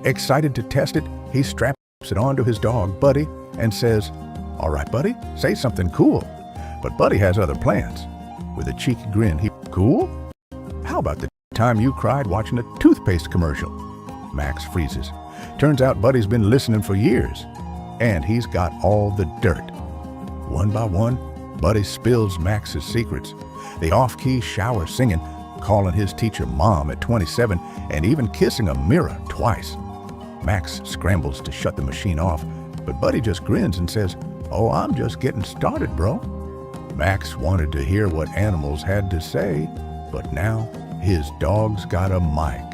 Excited to test it, he straps it onto his dog, Buddy, and says, "All right, Buddy, say something cool." But Buddy has other plans. With a cheeky grin, "Cool? How about the time you cried watching a toothpaste commercial?" Max freezes. Turns out Buddy's been listening for years, and he's got all the dirt. One by one, Buddy spills Max's secrets. The off-key shower singing, calling his teacher Mom at 27, and even kissing a mirror twice. Max scrambles to shut the machine off, but Buddy just grins and says, "Oh, I'm just getting started, bro." Max wanted to hear what animals had to say, but now his dog's got a mic,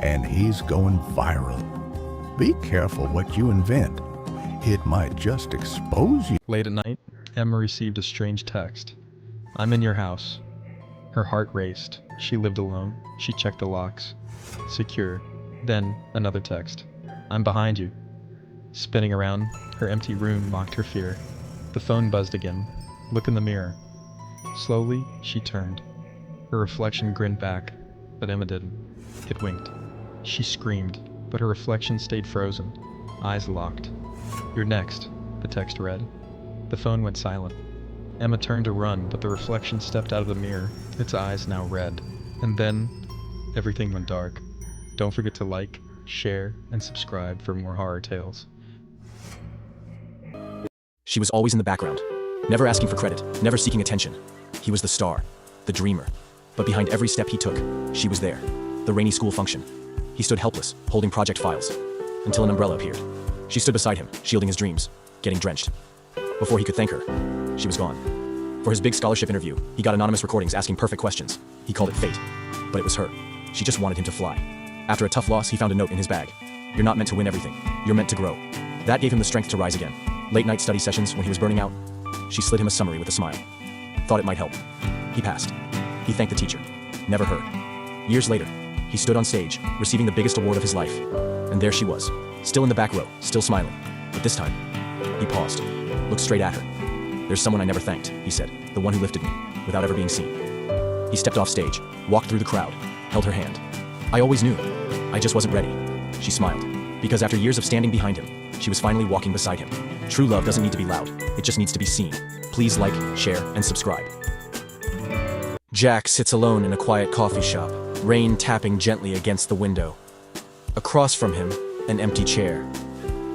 and he's going viral. Be careful what you invent. It might just expose you. Late at night, Emma received a strange text. "I'm in your house." Her heart raced. She lived alone. She checked the locks. Secure. Then, another text. "I'm behind you." Spinning around, her empty room mocked her fear. The phone buzzed again. "Look in the mirror." Slowly, she turned. Her reflection grinned back, but Emma didn't. It winked. She screamed, but her reflection stayed frozen, eyes locked. "You're next," the text read. The phone went silent. Emma turned to run, but the reflection stepped out of the mirror, its eyes now red. And then, everything went dark. Don't forget to like, share, and subscribe for more horror tales. She was always in the background, never asking for credit, never seeking attention. He was the star, the dreamer. But behind every step he took, she was there. The rainy school function. He stood helpless, holding project files, until an umbrella appeared. She stood beside him, shielding his dreams, getting drenched. Before he could thank her, she was gone. For his big scholarship interview, he got anonymous recordings asking perfect questions. He called it fate, but it was her. She just wanted him to fly. After a tough loss, he found a note in his bag. "You're not meant to win everything. You're meant to grow." That gave him the strength to rise again. Late night study sessions when he was burning out, she slid him a summary with a smile. Thought it might help. He passed. He thanked the teacher. Never her. Years later, he stood on stage, receiving the biggest award of his life. And there she was, still in the back row, still smiling. But this time, he paused, looked straight at her. "There's someone I never thanked," he said, "the one who lifted me, without ever being seen." He stepped off stage, walked through the crowd, held her hand. "I always knew. I just wasn't ready." She smiled, because after years of standing behind him, she was finally walking beside him. True love doesn't need to be loud, it just needs to be seen. Please like, share, and subscribe. Jack sits alone in a quiet coffee shop, rain tapping gently against the window. Across from him, an empty chair.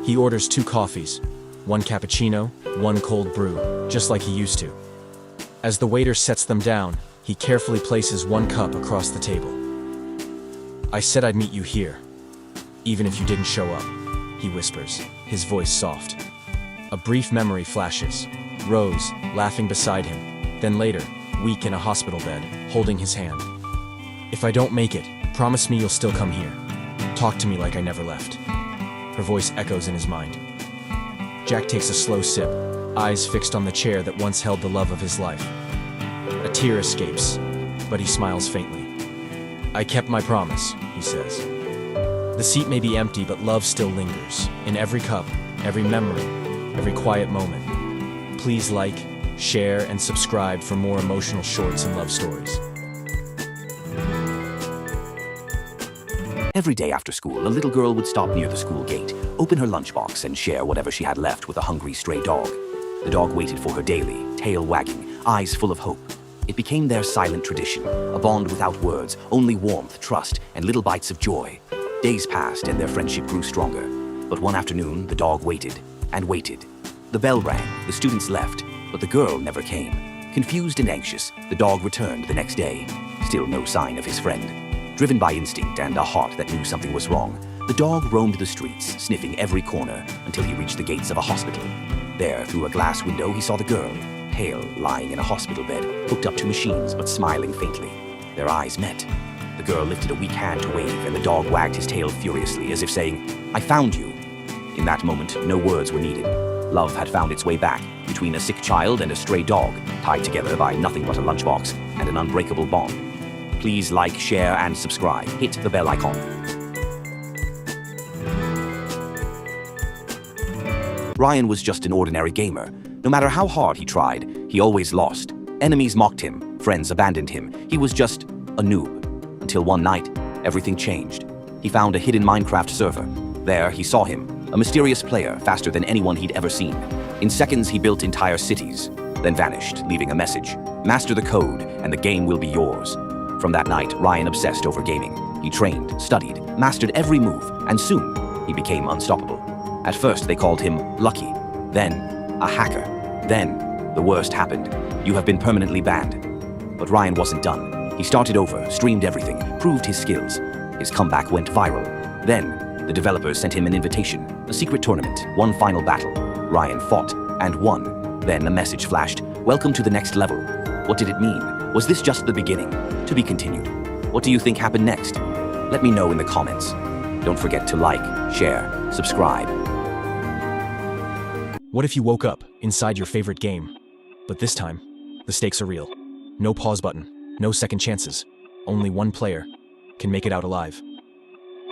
He orders 2 coffees, 1 cappuccino, 1 cold brew, just like he used to. As the waiter sets them down, he carefully places 1 cup across the table. "I said I'd meet you here, even if you didn't show up," he whispers, his voice soft. A brief memory flashes. Rose, laughing beside him. Then later, weak in a hospital bed, holding his hand. "If I don't make it, promise me you'll still come here. Talk to me like I never left." Her voice echoes in his mind. Jack takes a slow sip, eyes fixed on the chair that once held the love of his life. A tear escapes, but he smiles faintly. "I kept my promise," he says. The seat may be empty, but love still lingers. In every cup, every memory, every quiet moment. Please like, share, and subscribe for more emotional shorts and love stories. Every day after school, a little girl would stop near the school gate, open her lunchbox, and share whatever she had left with a hungry stray dog. The dog waited for her daily, tail wagging, eyes full of hope. It became their silent tradition, a bond without words, only warmth, trust, and little bites of joy. Days passed and their friendship grew stronger. But one afternoon, the dog waited and waited. The bell rang, the students left, but the girl never came. Confused and anxious, the dog returned the next day. Still no sign of his friend. Driven by instinct and a heart that knew something was wrong, the dog roamed the streets, sniffing every corner until he reached the gates of a hospital. There, through a glass window, he saw the girl, pale, lying in a hospital bed, hooked up to machines but smiling faintly. Their eyes met. The girl lifted a weak hand to wave, and the dog wagged his tail furiously, as if saying, "I found you." In that moment, no words were needed. Love had found its way back, between a sick child and a stray dog, tied together by nothing but a lunchbox and an unbreakable bond. Please like, share, and subscribe. Hit the bell icon. Ryan was just an ordinary gamer. No matter how hard he tried, he always lost. Enemies mocked him, friends abandoned him. He was just a noob. Until one night, everything changed. He found a hidden Minecraft server. There, he saw him, a mysterious player faster than anyone he'd ever seen. In seconds, he built entire cities, then vanished, leaving a message. Master the code, and the game will be yours. From that night, Ryan obsessed over gaming. He trained, studied, mastered every move, and soon, he became unstoppable. At first, they called him Lucky, then a hacker. Then, the worst happened. You have been permanently banned. But Ryan wasn't done. He started over, streamed everything, proved his skills. His comeback went viral. Then, the developers sent him an invitation, a secret tournament, one final battle. Ryan fought and won. Then a message flashed, "Welcome to the next level." What did it mean? Was this just the beginning? To be continued. What do you think happened next? Let me know in the comments. Don't forget to like, share, subscribe. What if you woke up inside your favorite game? But this time, the stakes are real. No pause button, no second chances. Only one player can make it out alive.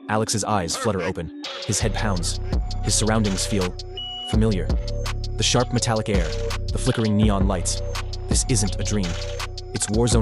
Alex's eyes flutter open. His head pounds. His surroundings feel familiar. The sharp metallic air, the flickering neon lights. This isn't a dream. It's Warzone